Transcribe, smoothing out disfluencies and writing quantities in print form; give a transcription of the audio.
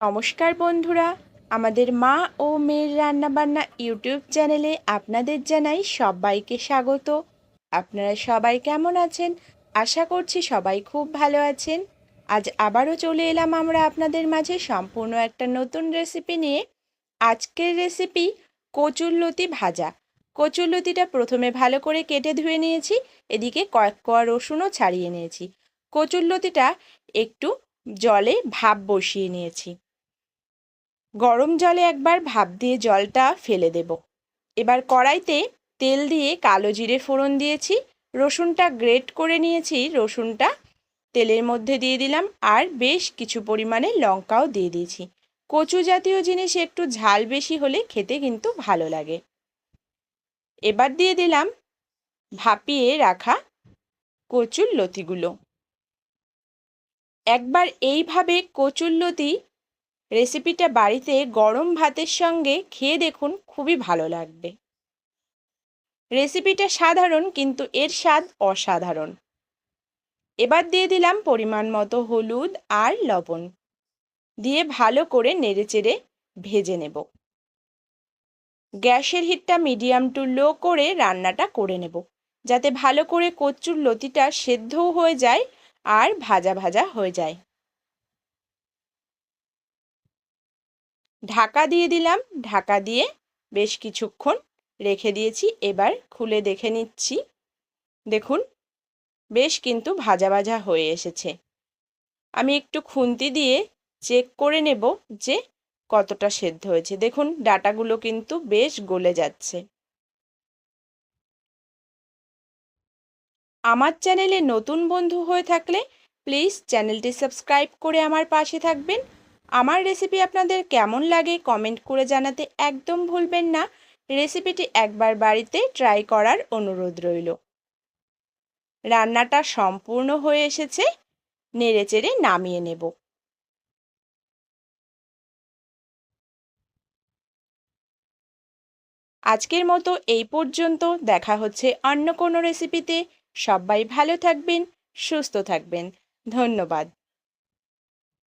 নমস্কার বন্ধুরা, আমাদের মা ও মেয়ের রান্নাবান্না ইউটিউব চ্যানেলে আপনাদের জানাই সবাইকে স্বাগত। আপনারা সবাই কেমন আছেন? আশা করছি সবাই খুব ভালো আছেন। আজ আবারও চলে এলাম আমরা আপনাদের মাঝে সম্পূর্ণ একটা নতুন রেসিপি নিয়ে। আজকের রেসিপি কচুরলতি ভাজা। কচুরলতিটা প্রথমে ভালো করে কেটে ধুয়ে নিয়েছি, এদিকে কয়েক কোয়া রসুনও ছাড়িয়ে নিয়েছি। কচুরলতিটা একটু জলে ভাপ বসিয়ে নিয়েছি। গরম জলে একবার ভাপ দিয়ে জলটা ফেলে দেব। এবার কড়াইতে তেল দিয়ে কালো জিরে ফোড়ন দিয়েছি, রসুনটা গ্রেট করে নিয়েছি, রসুনটা তেলের মধ্যে দিয়ে দিলাম, আর বেশ কিছু পরিমাণে লঙ্কাও দিয়ে দিয়েছি। কচু জাতীয় জিনিস একটু ঝাল বেশি হলে খেতে কিন্তু ভালো লাগে। এবার দিয়ে দিলাম ভাপিয়ে রাখা কচুর লতিগুলো। একবার এইভাবে কচুর লতি রেসিপিটা বাড়িতে গরম ভাতের সঙ্গে খেয়ে দেখুন, খুবই ভালো লাগবে। রেসিপিটা সাধারণ কিন্তু এর স্বাদ অসাধারণ। এবার দিয়ে দিলাম পরিমাণ মতো হলুদ আর লবণ, দিয়ে ভালো করে নেড়েচেড়ে ভেজে নেব। গ্যাসের হিটটা মিডিয়াম টু লো করে রান্নাটা করে নেব, যাতে ভালো করে কচুর লতিটা সেদ্ধও হয়ে যায় আর ভাজা ভাজা হয়ে যায়। ঢাকা দিয়ে দিলাম, ঢাকা দিয়ে বেশ কিছুক্ষণ রেখে দিয়েছি। এবার খুলে দেখে নিচ্ছি। দেখুন, বেশ কিন্তু ভাজা ভাজা হয়ে এসেছে। আমি একটু খুন্তি দিয়ে চেক করে নেব যে কতটা সেদ্ধ হয়েছে। দেখুন, ডাটাগুলো কিন্তু বেশ গলে যাচ্ছে। আমার চ্যানেলে নতুন বন্ধু হয়ে থাকলে প্লিজ চ্যানেলটি সাবস্ক্রাইব করে আমার পাশে থাকবেন। আমার রেসিপি আপনাদের কেমন লাগে কমেন্ট করে জানাতে একদম ভুলবেন না। রেসিপিটি একবার বাড়িতে ট্রাই করার অনুরোধ রইল। রান্নাটা সম্পূর্ণ হয়ে এসেছে, নেড়েচেড়ে নামিয়ে নেব। আজকের মতো এই পর্যন্ত। দেখা হচ্ছে অন্য কোনো রেসিপিতে। সবাই ভালো থাকবেন, সুস্থ থাকবেন। ধন্যবাদ।